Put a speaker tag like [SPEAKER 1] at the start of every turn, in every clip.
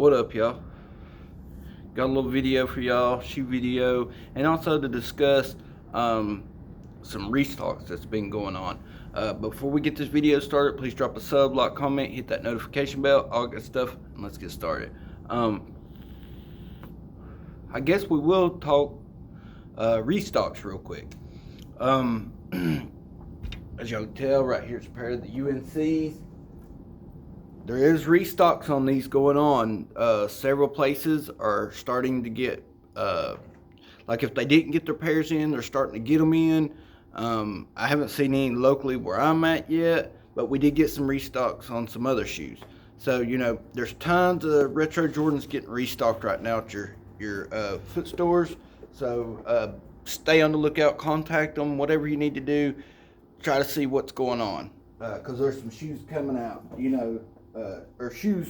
[SPEAKER 1] What up, y'all? Got a little video for y'all, shoe video, and also to discuss some restocks that's been going on. Before we get this video started, please drop a sub, like, comment, hit that notification bell, all good stuff, and let's get started. I guess we will talk restocks real quick. As y'all can tell, right here it's a pair of the af1s. There is restocks on these going on. Several places are starting to get, like if they didn't get their pairs in, they're starting to get them in. I haven't seen any locally where I'm at yet, but we did get some restocks on some other shoes. So, you know, there's tons of retro Jordans getting restocked right now at your foot stores. So stay on the lookout, contact them, whatever you need to do. Try to see what's going on, because there's some shoes coming out, you know, or shoes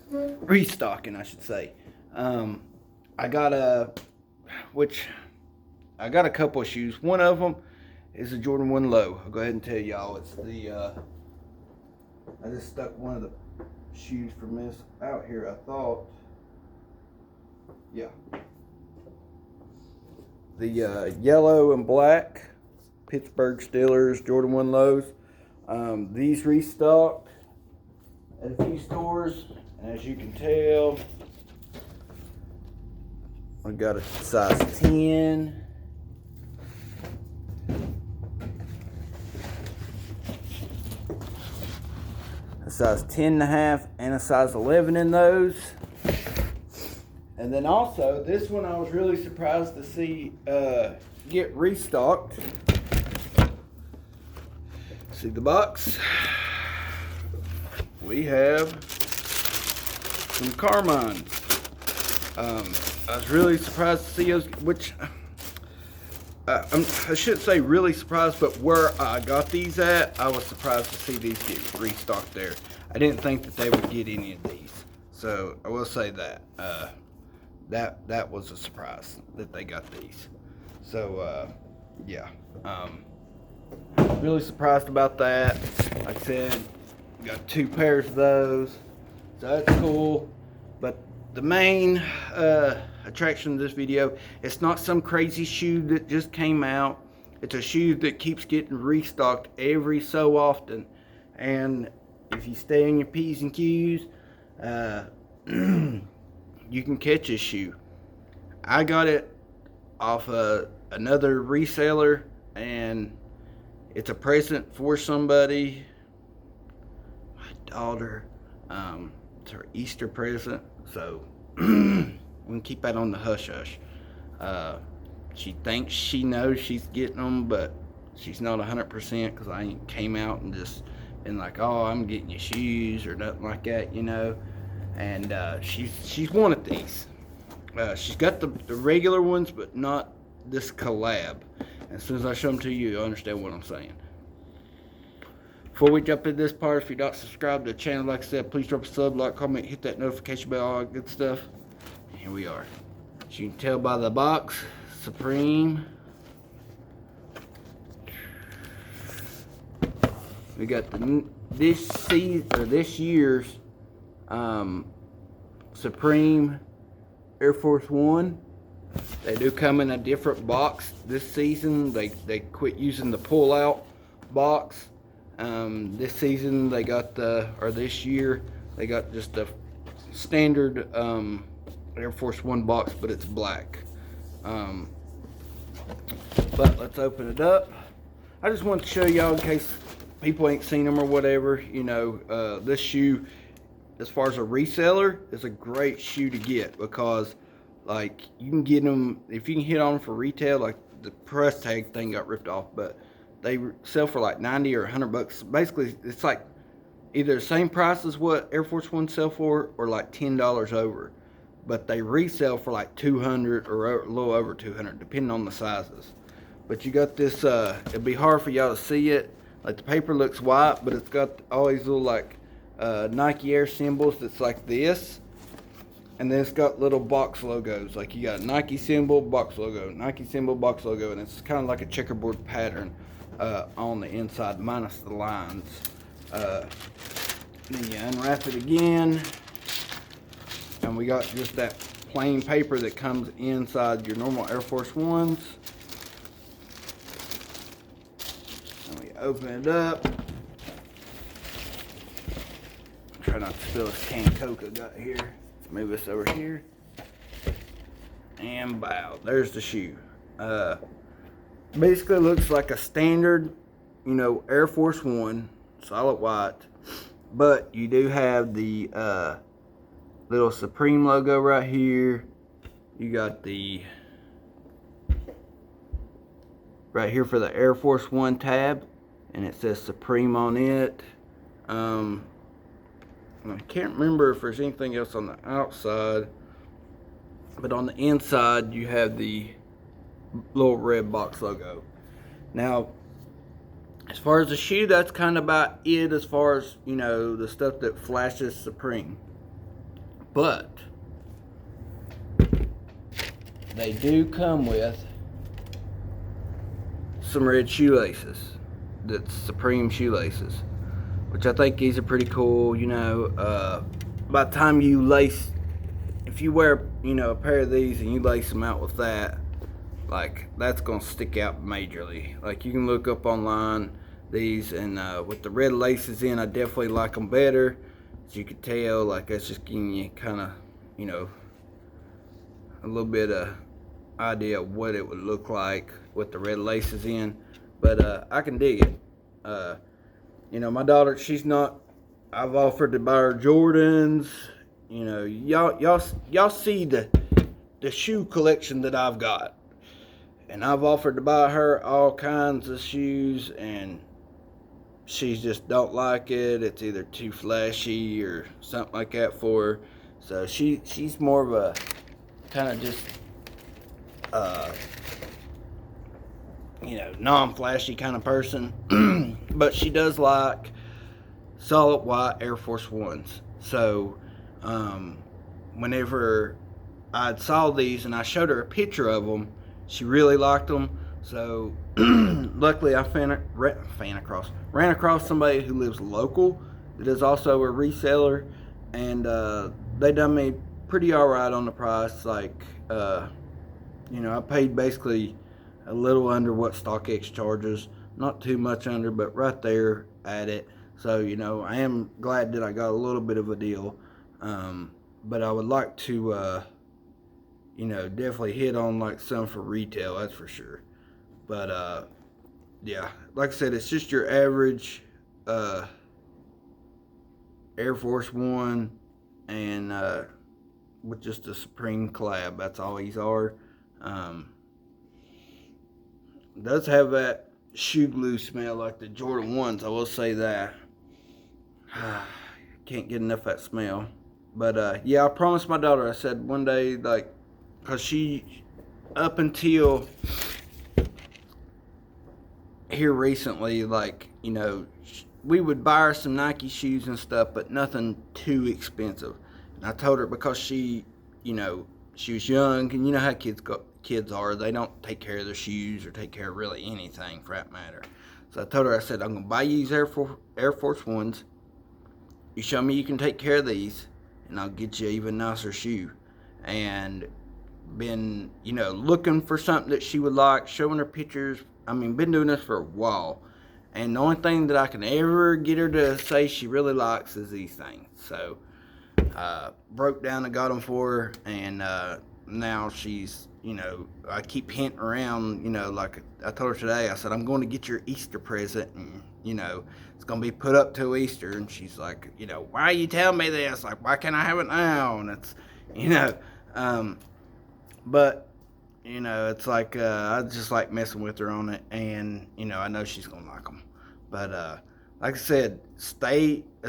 [SPEAKER 1] restocking, I should say. I got a couple of shoes. One of them is a Jordan 1 Low. I'll go ahead and tell y'all, it's the I just stuck one of the shoes from this out here. I thought, yeah, the yellow and black Pittsburgh Steelers Jordan 1 Lows. These restocked at a few stores, and as you can tell, I got a size 10, a size 10.5, and a size 11 in those. And then also, this one I was really surprised to see get restocked. See the box? We have some Carmines. I was really surprised to see those, which I shouldn't say really surprised, but where I got these at, I was surprised to see these get restocked there. I didn't think that they would get any of these, so I will say that that was a surprise that they got these. So yeah, really surprised about that. Like I said, got 2 pairs of those, so that's cool. But the main attraction of this video, it's not some crazy shoe that just came out. It's a shoe that keeps getting restocked every so often, and if you stay on your P's and Q's, you can catch this shoe. I got it off another reseller, and it's a present for somebody. My daughter, it's her Easter present, so we can keep that on the hush hush. She thinks she knows she's getting them, but she's not 100% because I ain't came out and just been like, oh, I'm getting you shoes or nothing like that, you know. And she's wanted these. She's got the regular ones, but not this collab. As soon as I show them to you, you'll understand what I'm saying. Before we jump into this part, if you're not subscribed to the channel, like I said, please drop a sub, like, comment, hit that notification bell, all that good stuff. Here we are. As you can tell by the box, Supreme. We got this year's Supreme Air Force 1. They do come in a different box this season. They quit using the pull-out box. This season they got this year they got just the standard Air Force 1 box, but it's black. But let's open it up. I just want to show y'all in case people ain't seen them or whatever. You know, this shoe, as far as a reseller, is a great shoe to get, because like you can get them, if you can hit on them for retail, like the press tag thing got ripped off, but they sell for like 90 or 100 bucks. Basically, it's like either the same price as what Air Force 1 sell for, or like $10 over. But they resell for like 200 or a little over 200, depending on the sizes. But you got this, it'd be hard for y'all to see it. Like the paper looks white, but it's got all these little like Nike Air symbols that's like this. And then it's got little box logos. Like you got a Nike symbol, box logo, Nike symbol, box logo. And it's kind of like a checkerboard pattern on the inside, minus the lines. Then you unwrap it again. I'm We got just that plain paper that comes inside your normal Air Force Ones. And we open it up. Try not to spill this canned Coke I got here. Move this over here. And bow. There's the shoe. Basically looks like a standard, Air Force One, solid white. But you do have the little Supreme logo right here. You got the right here for the Air Force One tab, and it says Supreme on it. I can't remember if there's anything else on the outside, but on the inside you have the little red box logo. Now, as far as the shoe, that's kind of about it as far as, the stuff that flashes Supreme. But they do come with some red shoelaces. That's Supreme shoelaces, which I think these are pretty cool. By the time you lace, if you wear, a pair of these and you lace them out with that, like, that's gonna stick out majorly. Like, you can look up online these, and with the red laces in, I definitely like them better. As you can tell, like, that's just giving you kind of, a little bit of idea of what it would look like with the red laces in. But I can dig it. My daughter, she's not, I've offered to buy her Jordans. Y'all see the shoe collection that I've got. And I've offered to buy her all kinds of shoes, and she just don't like it. It's either too flashy or something like that for her. So she's more of a kind of just non-flashy kind of person. But she does like solid white Air Force Ones. So whenever I saw these and I showed her a picture of them, she really liked them. So luckily I ran across somebody who lives local that is also a reseller, and they done me pretty alright on the price. Like, I paid basically a little under what StockX charges, not too much under, but right there at it. So I am glad that I got a little bit of a deal, but I would like to definitely hit on like some for retail, that's for sure. But yeah, like I said, it's just your average Air Force One, and with just a Supreme collab. That's all these are. Does have that shoe glue smell like the Jordan 1s, I will say that. Can't get enough of that smell. But yeah, I promised my daughter, I said one day, like, because she, up until here recently, like, we would buy her some Nike shoes and stuff, but nothing too expensive. And I told her, because she was young, and how kids are, they don't take care of their shoes or take care of really anything for that matter. So I told her, I said, I'm going to buy you these Air Force Ones. You show me you can take care of these, and I'll get you an even nicer shoe. And been, looking for something that she would like, showing her pictures. Been doing this for a while. And the only thing that I can ever get her to say she really likes is these things. So, broke down and got them for her. And now she's, I keep hinting around, like I told her today, I said, I'm going to get your Easter present. And, it's going to be put up till Easter. And she's like, why are you telling me this? Like, why can't I have it now? And it's, but, it's like, I just like messing with her on it, and, I know she's going to like them. But, like I said, as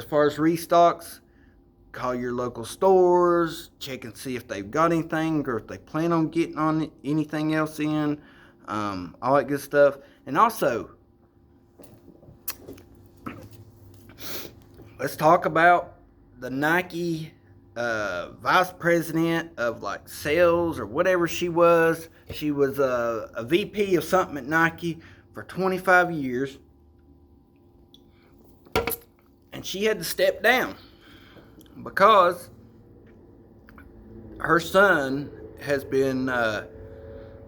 [SPEAKER 1] far as restocks, call your local stores, check and see if they've got anything, or if they plan on getting on anything else in, all that good stuff. And also, let's talk about the Nike vice president of like sales or whatever she was. She was a VP of something at Nike for 25 years, and she had to step down because her son has been, her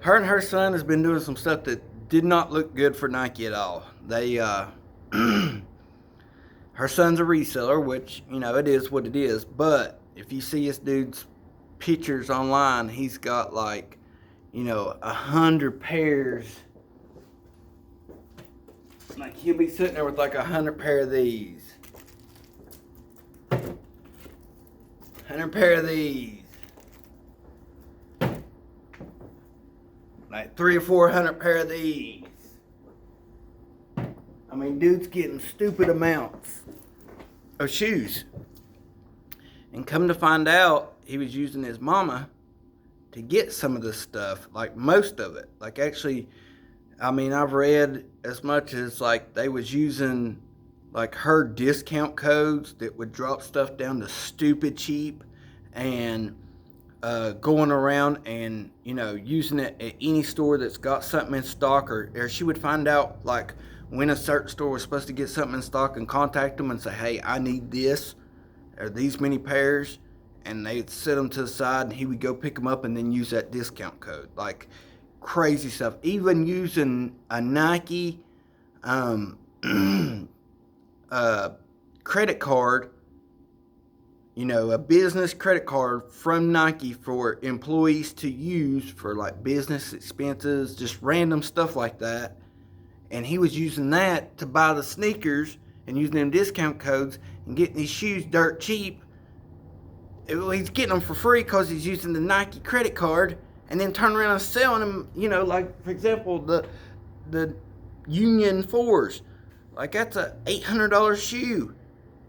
[SPEAKER 1] and her son has been doing some stuff that did not look good for Nike at all. They, her son's a reseller, which, it is what it is. But if you see this dude's pictures online, he's got like, 100 pairs. Like, he'll be sitting there with like 100 pair of these. 100 pair of these. Like 300 or 400 pair of these. I mean, dude's getting stupid amounts of shoes. And come to find out, he was using his mama to get some of this stuff, like most of it. Like, actually, I mean, I've read as much as like they was using like her discount codes that would drop stuff down to stupid cheap, and going around and using it at any store that's got something in stock, or she would find out like when a certain store was supposed to get something in stock and contact them and say, hey, I need this or these many pairs, and they'd set them to the side and he would go pick them up and then use that discount code. Like, crazy stuff. Even using a Nike credit card, a business credit card from Nike for employees to use for like business expenses, just random stuff like that. And he was using that to buy the sneakers and using them discount codes and getting these shoes dirt cheap. He's getting them for free because he's using the Nike credit card, and then turn around and selling them, like, for example, the Union 4s. Like, that's a $800 shoe.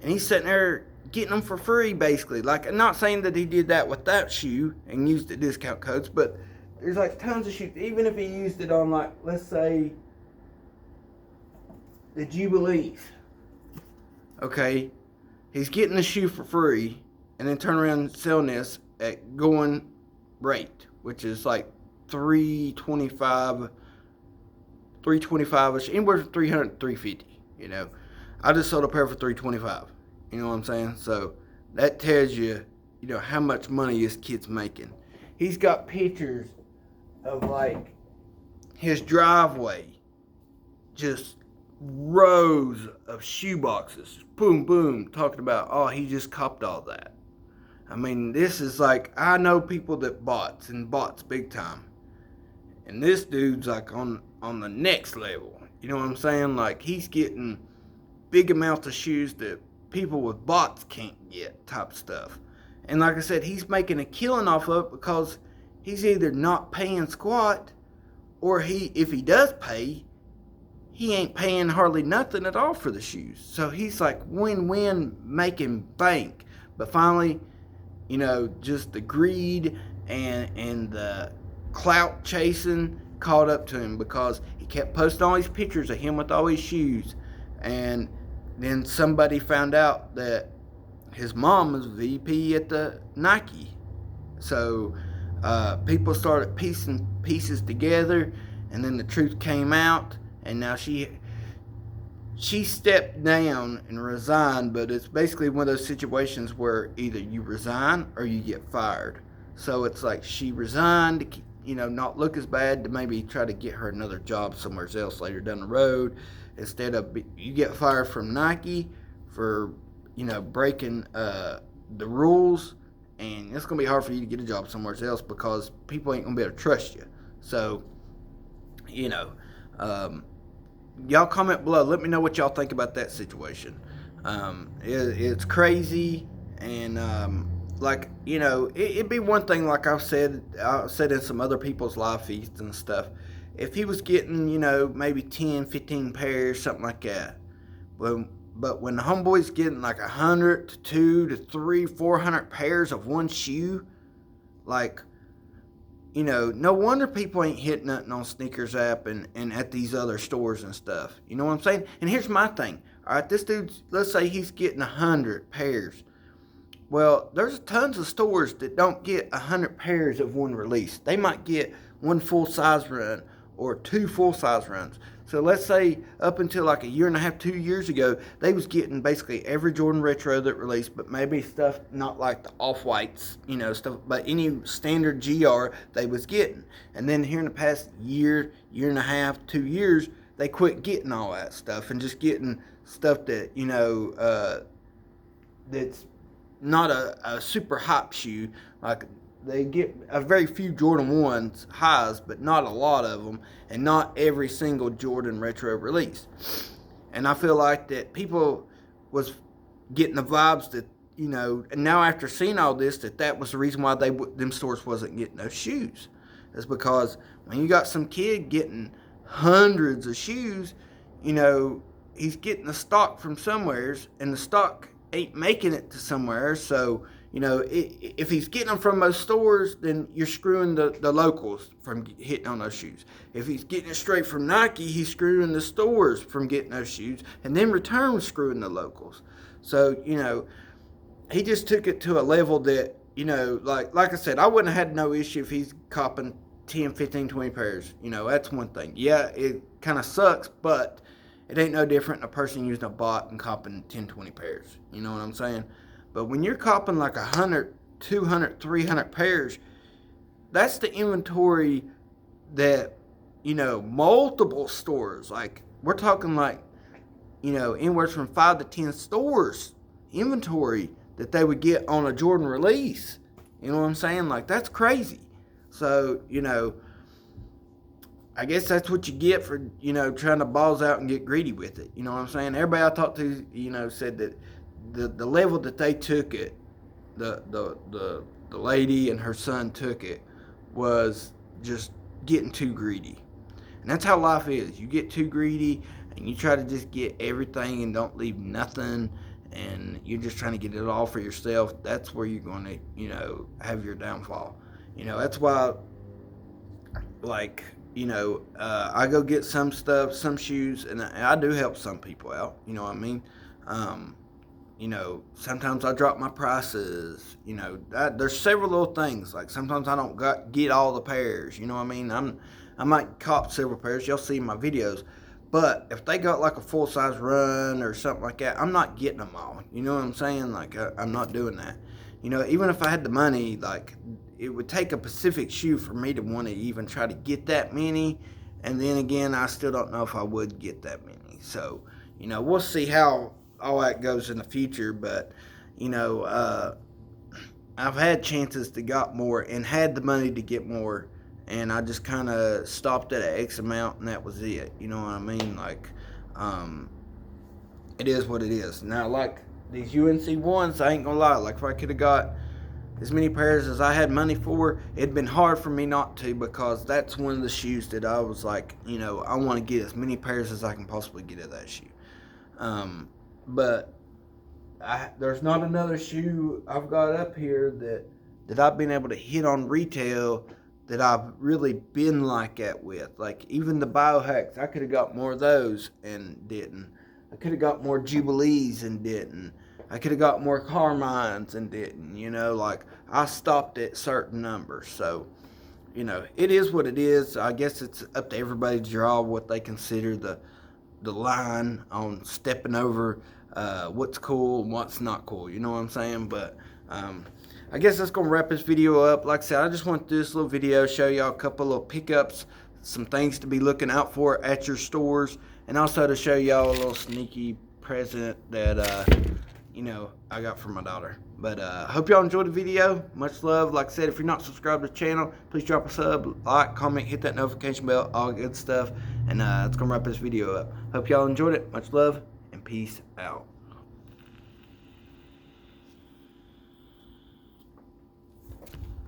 [SPEAKER 1] And he's sitting there getting them for free, basically. Like, I'm not saying that he did that with that shoe and used the discount codes, but there's, like, tons of shoes. Even if he used it on, like, let's say, the Jubilees. Okay? He's getting the shoe for free, and then turn around and selling this at going rate, which is like $325, anywhere from $300 to $350. I just sold a pair for $325. You know what I'm saying? So that tells you, how much money this kid's making. He's got pictures of like his driveway, just rows of shoe boxes, boom, boom, talking about, oh, he just copped all that. I mean, this is like, I know people that bots big time. And this dude's like on the next level. You know what I'm saying? Like, he's getting big amounts of shoes that people with bots can't get, type stuff. And like I said, he's making a killing off of it because he's either not paying squat, or if he does pay, he ain't paying hardly nothing at all for the shoes. So he's like win-win, making bank. But finally, just the greed and the clout chasing caught up to him, because he kept posting all these pictures of him with all his shoes. And then somebody found out that his mom was VP at the Nike. So people started piecing pieces together, and then the truth came out, and now she stepped down and resigned. But it's basically one of those situations where either you resign or you get fired. So it's like she resigned to, not look as bad, to maybe try to get her another job somewhere else later down the road, instead of you get fired from Nike for, breaking the rules, and it's going to be hard for you to get a job somewhere else because people ain't going to be able to trust you. So, y'all comment below. Let me know what y'all think about that situation. It's crazy, and it'd be one thing, like I've said in some other people's live feeds and stuff, if he was getting, maybe 10, 15 pairs, something like that. But when the homeboy's getting like 100 to 2 to 3, 400 pairs of one shoe, like, no wonder people ain't hitting nothing on Sneakers app and at these other stores and stuff. You know what I'm saying? And here's my thing. All right, this dude's, let's say he's getting 100 pairs. Well, there's tons of stores that don't get 100 pairs of one release. They might get one full-size run or 2 full-size runs. So let's say up until like a year and a half, 2 years ago, they was getting basically every Jordan retro that released, but maybe stuff not like the af1s, stuff, but any standard GR they was getting. And then here in the past year, year and a half, 2 years, they quit getting all that stuff and just getting stuff that, that's not a super hype shoe. Like, they get a very few Jordan 1s highs, but not a lot of them, and not every single Jordan retro release. And I feel like that people was getting the vibes that, and now after seeing all this, that was the reason why them stores wasn't getting those shoes. It's because when you got some kid getting hundreds of shoes, he's getting the stock from somewheres, and the stock ain't making it to somewhere. So, if he's getting them from those stores, then you're screwing the locals from hitting on those shoes. If he's getting it straight from Nike, he's screwing the stores from getting those shoes, and then return screwing the locals. So, he just took it to a level that, like I said, I wouldn't have had no issue if he's copping 10, 15, 20 pairs. That's one thing. Yeah, it kind of sucks, but it ain't no different than a person using a bot and copping 10, 20 pairs. You know what I'm saying? But when you're copping like 100, 200, 300 pairs, that's the inventory that, multiple stores, like, we're talking like, anywhere from 5 to 10 stores inventory that they would get on a Jordan release. You know what I'm saying? Like, that's crazy. So, I guess that's what you get for, trying to balls out and get greedy with it. You know what I'm saying? Everybody I talked to, said that the level that they took it, the lady and her son took it, was just getting too greedy. And that's how life is. You get too greedy and you try to just get everything and don't leave nothing, and you're just trying to get it all for yourself. That's where you're going to, have your downfall. That's why, like, I go get some stuff, some shoes, and I do help some people out. You know what I mean? Sometimes I drop my prices. There's several little things. Like, sometimes I don't get all the pairs. You know what I mean? I might cop several pairs. Y'all see my videos. But if they got like a full-size run or something like that, I'm not getting them all. You know what I'm saying? Like, I'm not doing that. Even if I had the money, like, it would take a Pacific shoe for me to want to even try to get that many. And then again, I still don't know if I would get that many. So, we'll see how all that goes in the future. But, I've had chances to got more and had the money to get more. And I just kind of stopped at an X amount, and that was it. You know what I mean? Like, it is what it is. Now, like, these UNC ones, I ain't gonna lie. Like, if I could have got as many pairs as I had money for, it'd been hard for me not to, because that's one of the shoes that I was like, I want to get as many pairs as I can possibly get of that shoe. But there's not another shoe I've got up here that I've been able to hit on retail that I've really been like that with. Like, even the biohacks, I could have got more of those and didn't. I could have got more Jubilees and didn't. I could have got more Carmines and didn't. Like, I stopped at certain numbers. So, it is what it is. I guess it's up to everybody to draw what they consider the line on stepping over what's cool and what's not cool. You know what I'm saying? But I guess that's going to wrap this video up. Like I said, I just want to do this little video, show y'all a couple little pickups, some things to be looking out for at your stores, and also to show y'all a little sneaky present that, I got for my daughter. But hope y'all enjoyed the video. Much love. Like I said, if you're not subscribed to the channel, please drop a sub, like, comment, hit that notification bell, all good stuff. And it's going to wrap this video up. Hope y'all enjoyed it. Much love, and peace out.